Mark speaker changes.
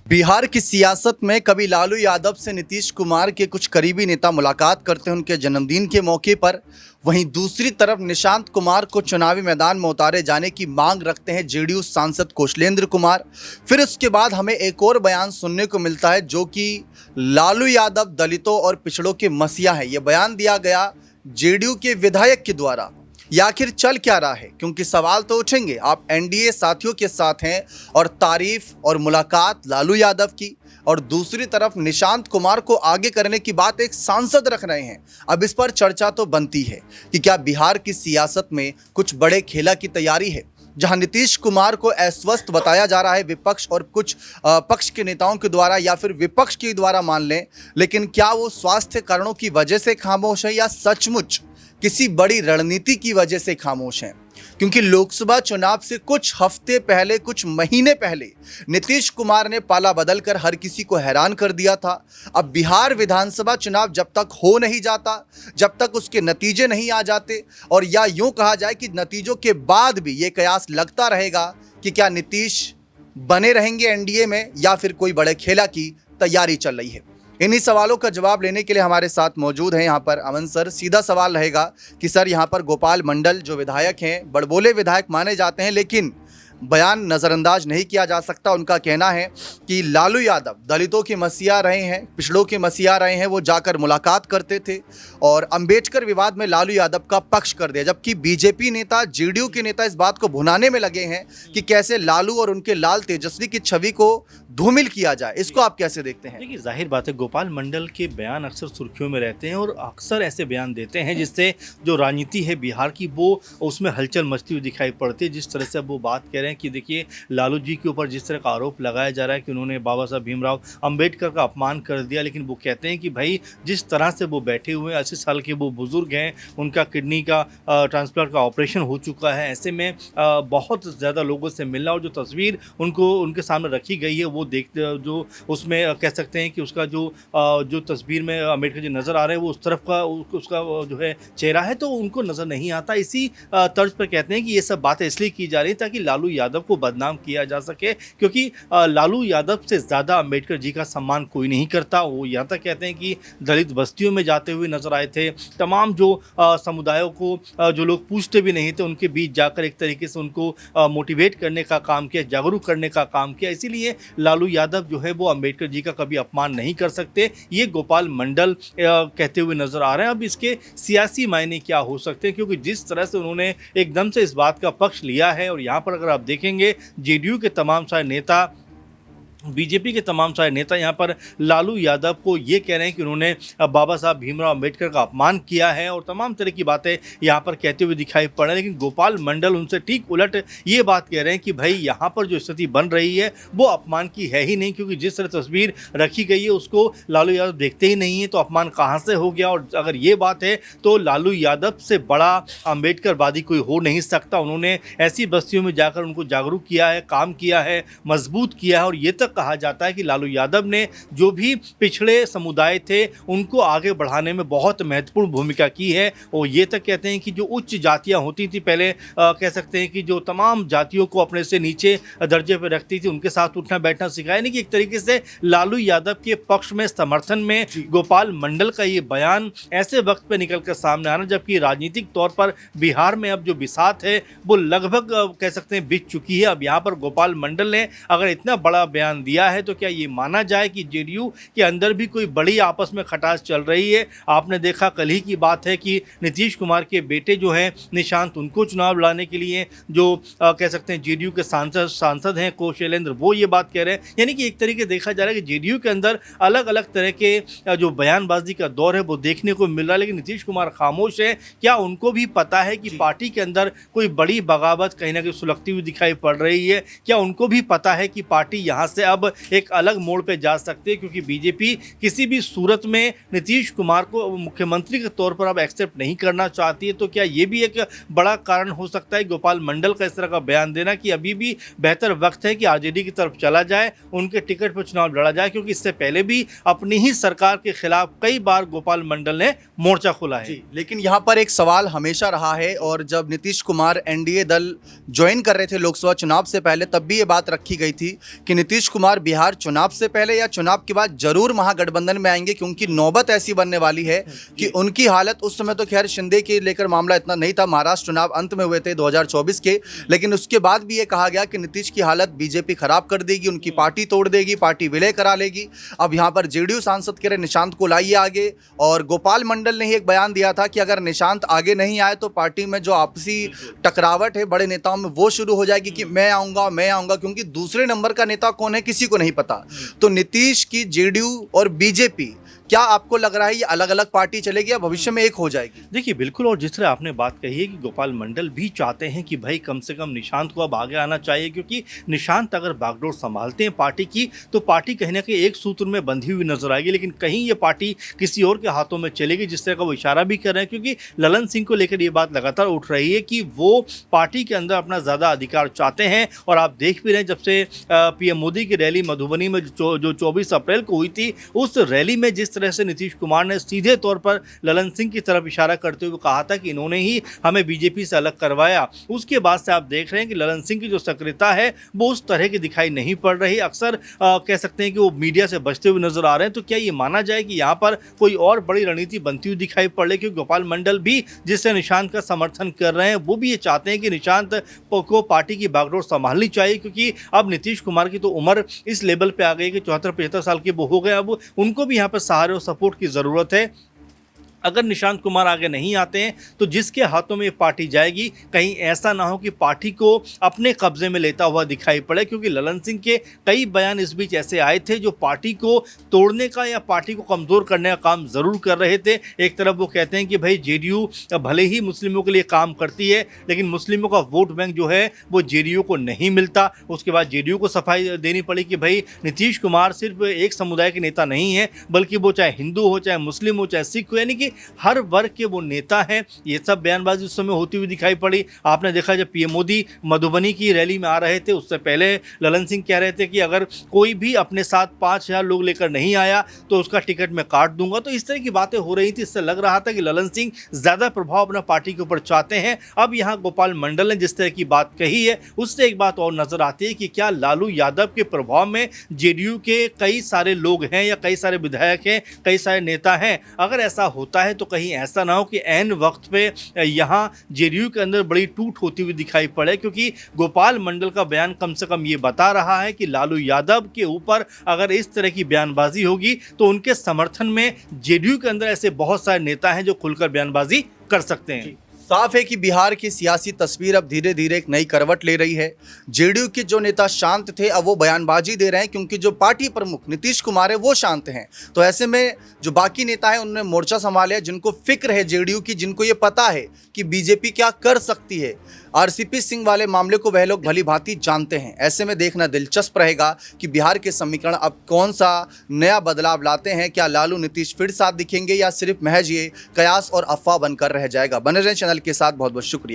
Speaker 1: बिहार की सियासत में कभी लालू यादव से नीतीश कुमार के कुछ करीबी नेता मुलाकात करते हैं उनके जन्मदिन के मौके पर। वहीं दूसरी तरफ निशांत कुमार को चुनावी मैदान में उतारे जाने की मांग रखते हैं जेडीयू सांसद कौशलेंद्र कुमार। फिर उसके बाद हमें एक और बयान सुनने को मिलता है जो कि लालू यादव दलितों और पिछड़ों के मसीहा है। ये बयान दिया गया जेडीयू के विधायक के द्वारा। ये आखिर चल क्या रहा है, क्योंकि सवाल तो उठेंगे। आप एनडीए साथियों के साथ हैं और तारीफ और मुलाकात लालू यादव की, और दूसरी तरफ निशांत कुमार को आगे करने की बात एक सांसद रख रहे हैं। अब इस पर चर्चा तो बनती है कि क्या बिहार की सियासत में कुछ बड़े खेला की तैयारी है, जहां नीतीश कुमार को अस्वस्थ बताया जा रहा है विपक्ष और कुछ पक्ष के नेताओं के द्वारा, या फिर विपक्ष के द्वारा मान लें, लेकिन क्या वो स्वास्थ्य कारणों की वजह से खामोश है या सचमुच किसी बड़ी रणनीति की वजह से खामोश हैं? क्योंकि लोकसभा चुनाव से कुछ हफ्ते पहले, कुछ महीने पहले नीतीश कुमार ने पाला बदलकर हर किसी को हैरान कर दिया था। अब बिहार विधानसभा चुनाव जब तक हो नहीं जाता, जब तक उसके नतीजे नहीं आ जाते, और या यूं कहा जाए कि नतीजों के बाद भी ये कयास लगता रहेगा कि क्या नीतीश बने रहेंगे एनडीए में या फिर कोई बड़े खेला की तैयारी चल रही है। इन्हीं सवालों का जवाब लेने के लिए हमारे साथ मौजूद हैं यहाँ पर अमन सर। सीधा सवाल रहेगा कि सर, यहाँ पर गोपाल मंडल जो विधायक हैं, बड़बोले विधायक माने जाते हैं, लेकिन बयान नज़रअंदाज नहीं किया जा सकता। उनका कहना है कि लालू यादव दलितों के मसीहा रहे हैं, पिछड़ों के मसीहा रहे हैं। वो जाकर मुलाकात करते थे और अंबेडकर विवाद में लालू यादव का पक्ष कर दिया, जबकि बीजेपी नेता, जेडीयू के नेता इस बात को भुनाने में लगे हैं कि कैसे लालू और उनके लाल तेजस्वी की छवि को धूमिल किया जाए। इसको आप कैसे देखते हैं?
Speaker 2: देखिए, जाहिर बात है गोपाल मंडल के बयान अक्सर सुर्खियों में रहते हैं और अक्सर ऐसे बयान देते हैं जिससे जो राजनीति है बिहार की वो उसमें हलचल मचती हुई दिखाई पड़ती है। जिस तरह से अब वो बात कह रहे हैं कि देखिए, लालू जी के ऊपर जिस तरह का आरोप लगाया जा रहा है कि उन्होंने बाबा साहब भीमराव अंबेडकर का अपमान कर दिया, लेकिन वो कहते हैं कि भाई जिस तरह से वो बैठे हुए हैं, 80 साल के वो बुजुर्ग हैं, उनका किडनी का ट्रांसप्लांट का ऑपरेशन हो चुका है। ऐसे में बहुत ज़्यादा लोगों से मिलना और जो तस्वीर उनको उनके सामने रखी गई है वो जो उसमें कह सकते हैं कि उसका जो तस्वीर में अंबेडकर जी नज़र आ रहे हैं वो उस तरफ का उसका जो है चेहरा है, तो उनको नज़र नहीं आता। इसी तर्ज पर कहते हैं कि ये सब बातें इसलिए की जा रही ताकि लालू यादव को बदनाम किया जा सके, क्योंकि लालू यादव से ज़्यादा अंबेडकर जी का सम्मान कोई नहीं करता। वो यहाँ तक कहते हैं कि दलित बस्तियों में जाते हुए नजर आए थे, तमाम जो समुदायों को जो लोग पूछते भी नहीं थे उनके बीच जाकर एक तरीके से उनको मोटिवेट करने का काम किया, जागरूक करने का काम किया। इसीलिए लालू यादव जो है वो अंबेडकर जी का कभी अपमान नहीं कर सकते, ये गोपाल मंडल कहते हुए नजर आ रहे हैं। अब इसके सियासी मायने क्या हो सकते हैं, क्योंकि जिस तरह से उन्होंने एकदम से इस बात का पक्ष लिया है, और यहाँ पर अगर आप देखेंगे जेडीयू के तमाम सारे नेता, बीजेपी के तमाम सारे नेता यहाँ पर लालू यादव को ये कह रहे हैं कि उन्होंने बाबा साहब भीमराव अंबेडकर का अपमान किया है, और तमाम तरह की बातें यहाँ पर कहते हुए दिखाई पड़ रहे हैं। लेकिन गोपाल मंडल उनसे ठीक उलट ये बात कह रहे हैं कि भाई यहाँ पर जो स्थिति बन रही है वो अपमान की है ही नहीं, क्योंकि जिस तरह तस्वीर रखी गई है उसको लालू यादव देखते ही नहीं है, तो अपमान कहाँ से हो गया। और अगर ये बात है तो लालू यादव से बड़ा अंबेडकरवादी कोई हो नहीं सकता। उन्होंने ऐसी बस्तियों में जाकर उनको जागरूक किया है, काम किया है, मजबूत किया है, और ये तक कहा जाता है कि लालू यादव ने जो भी पिछड़े समुदाय थे उनको आगे बढ़ाने में बहुत महत्वपूर्ण भूमिका की है। और ये तक कहते हैं कि जो उच्च जातियां होती थी पहले, कह सकते हैं कि जो तमाम जातियों को अपने से नीचे दर्जे पर रखती थी, उनके साथ उठना बैठना सिखाया। नहीं कि एक तरीके से लालू यादव के पक्ष में, समर्थन में गोपाल मंडल का ये बयान ऐसे वक्त पे निकल कर सामने आना, जबकि राजनीतिक तौर पर बिहार में अब जो बिसात है वो लगभग कह सकते हैं बीत चुकी है। अब यहाँ पर गोपाल मंडल ने अगर इतना बड़ा बयान दिया है तो क्या ये माना जाए कि जेडीयू के अंदर भी कोई बड़ी आपस में खटास चल रही है। आपने देखा, कल ही की बात है कि नीतीश कुमार के बेटे जो हैं निशांत, उनको चुनाव लाने के लिए जो कह सकते हैं जेडीयू के सांसद हैं कौशलेंद्र, वो ये बात कह रहे हैं। यानी कि एक तरीके देखा जा रहा है कि जेडीयू के अंदर अलग अलग तरह के जो बयानबाजी का दौर है वो देखने को मिल रहा है। लेकिन नीतीश कुमार खामोश है। क्या उनको भी पता है कि पार्टी के अंदर कोई बड़ी बगावत कहीं ना कहीं सुलगती हुई दिखाई पड़ रही है? क्या उनको भी पता है कि पार्टी यहाँ से अब एक अलग मोड़ पे जा सकते हैं, क्योंकि बीजेपी किसी भी सूरत में नीतीश कुमार को मुख्यमंत्री के तौर पर अब एक्सेप्ट नहीं करना चाहती है। तो क्या ये भी एक बड़ा कारण हो सकता है गोपाल मंडल का इस तरह का बयान देना कि अभी भी बेहतर वक्त है कि आरजेडी की तरफ चला जाए, उनके टिकट पर चुनाव लड़ा जाए, क्योंकि इससे पहले भी अपनी ही सरकार के खिलाफ कई बार गोपाल मंडल ने मोर्चा खोला है।
Speaker 1: लेकिन यहाँ पर एक सवाल हमेशा रहा है, और जब नीतीश कुमार एनडीए दल ज्वाइन कर रहे थे लोकसभा चुनाव से पहले, तब भी ये बात रखी गई थी कि नीतीश कुमार बिहार चुनाव से पहले या चुनाव के बाद जरूर महागठबंधन में आएंगे, क्योंकि नौबत ऐसी बनने वाली है कि उनकी हालत, उस समय तो खैर शिंदे के लेकर मामला इतना नहीं था, महाराष्ट्र चुनाव अंत में हुए थे 2024 के, लेकिन उसके बाद भी ये कहा गया कि नीतीश की हालत बीजेपी खराब कर देगी, उनकी पार्टी तोड़ देगी, पार्टी विलय करा लेगी। अब यहाँ पर जेडीयू सांसद कह रहे निशांत को लाइए आगे, और गोपाल मंडल ने ही एक बयान दिया था कि अगर निशांत आगे नहीं आए तो पार्टी में जो आपसी टकरावट है बड़े नेताओं में वो शुरू हो जाएगी कि मैं आऊंगा, क्योंकि दूसरे नंबर का नेता कौन है किसी को नहीं पता। तो नीतीश की जेडीयू और बीजेपी, क्या आपको लग रहा है ये अलग अलग पार्टी चलेगी या भविष्य में एक हो जाएगी?
Speaker 2: देखिए बिल्कुल, और जिस तरह आपने बात कही है कि गोपाल मंडल भी चाहते हैं कि भाई कम से कम निशांत को अब आगे आना चाहिए, क्योंकि निशांत अगर बागडोर संभालते हैं पार्टी की तो पार्टी कहीं ना कहीं एक सूत्र में बंधी हुई नजर आएगी, लेकिन कहीं ये पार्टी किसी और के हाथों में चलेगी, जिस तरह का वो इशारा भी कर रहे हैं। क्योंकि ललन सिंह को लेकर ये बात लगातार उठ रही है कि वो पार्टी के अंदर अपना ज़्यादा अधिकार चाहते हैं, और आप देख भी रहे हैं जब से पीएम मोदी की रैली मधुबनी में जो 24 अप्रैल को हुई थी, उस रैली में जिस तरह से नीतीश कुमार ने सीधे तौर पर ललन सिंह की तरफ इशारा करते हुए कहा था कि इन्होंने ही हमें बीजेपी से अलग करवाया। उसके बाद से आप देख रहे हैं कि ललन सिंह की जो सक्रियता है वो उस तरह की दिखाई नहीं पड़ रही, अक्सर कह सकते हैं कि वो मीडिया से बचते हुए नजर आ रहे हैं। तो क्या ये माना जाए कि यहाँ पर कोई और बड़ी रणनीति बनती हुई दिखाई पड़ रही? क्योंकि गोपाल मंडल भी जिससे निशांत का समर्थन कर रहे हैं, वो भी ये चाहते हैं कि निशांत को पार्टी की बागडोर संभालनी चाहिए, क्योंकि अब नीतीश कुमार की तो उम्र इस लेवल पे आ गई कि 74-75 साल के वो हो गए, अब उनको भी यहाँ पर सहारे और सपोर्ट की ज़रूरत है। अगर निशांत कुमार आगे नहीं आते हैं तो जिसके हाथों में पार्टी जाएगी, कहीं ऐसा ना हो कि पार्टी को अपने कब्जे में लेता हुआ दिखाई पड़े, क्योंकि ललन सिंह के कई बयान इस बीच ऐसे आए थे जो पार्टी को तोड़ने का या पार्टी को कमज़ोर करने का काम ज़रूर कर रहे थे। एक तरफ वो कहते हैं कि भाई जेडीयू भले ही मुस्लिमों के लिए काम करती है, लेकिन मुस्लिमों का वोट बैंक जो है वो जेडीयू को नहीं मिलता। उसके बाद जेडीयू को सफाई देनी पड़ी कि भाई नीतीश कुमार सिर्फ एक समुदाय के नेता नहीं है, बल्कि वो चाहे हिंदू हो, चाहे मुस्लिम हो, चाहे सिख हो, यानी कि हर वर्ग के वो नेता हैं। ये सब बयानबाजी उस समय होती हुई दिखाई पड़ी। आपने देखा जब पीएम मोदी मधुबनी की रैली में आ रहे थे, उससे पहले ललन सिंह कह रहे थे कि अगर कोई भी अपने साथ 5000 लोग लेकर नहीं आया तो उसका टिकट मैं काट दूंगा। तो इस तरह की बातें हो रही थी, इससे लग रहा था कि ललन सिंह ज़्यादा प्रभाव अपना पार्टी के ऊपर चाहते हैं। अब यहाँ गोपाल मंडल ने जिस तरह की बात कही है, उससे एक बात और नजर आती है कि क्या लालू यादव के प्रभाव में जेडीयू के कई सारे लोग हैं या कई सारे विधायक हैं, कई सारे नेता हैं। अगर ऐसा होता है तो कहीं ऐसा ना हो कि ऐन वक्त पे यहाँ जेडीयू के अंदर बड़ी टूट होती हुई दिखाई पड़े, क्योंकि गोपाल मंडल का बयान कम से कम ये बता रहा है कि लालू यादव के ऊपर अगर इस तरह की बयानबाजी होगी तो उनके समर्थन में जेडीयू के अंदर ऐसे बहुत सारे नेता हैं जो खुलकर बयानबाजी कर सकते हैं।
Speaker 1: साफ है कि बिहार की सियासी तस्वीर अब धीरे धीरे एक नई करवट ले रही है। जेडीयू के जो नेता शांत थे अब वो बयानबाजी दे रहे हैं, क्योंकि जो पार्टी प्रमुख नीतीश कुमार है वो शांत हैं। तो ऐसे में जो बाकी नेता हैं उन्होंने मोर्चा संभाला, जिनको फिक्र है जेडीयू की, जिनको ये पता है कि बीजेपी क्या कर सकती है। आरसीपी सिंह वाले मामले को वह लोग भली भांति जानते हैं। ऐसे में देखना दिलचस्प रहेगा कि बिहार के समीकरण अब कौन सा नया बदलाव लाते हैं। क्या लालू नीतीश फिर साथ दिखेंगे या सिर्फ महज ये कयास और अफवाह बनकर रह जाएगा? बने रहें चैनल के साथ। बहुत बहुत शुक्रिया।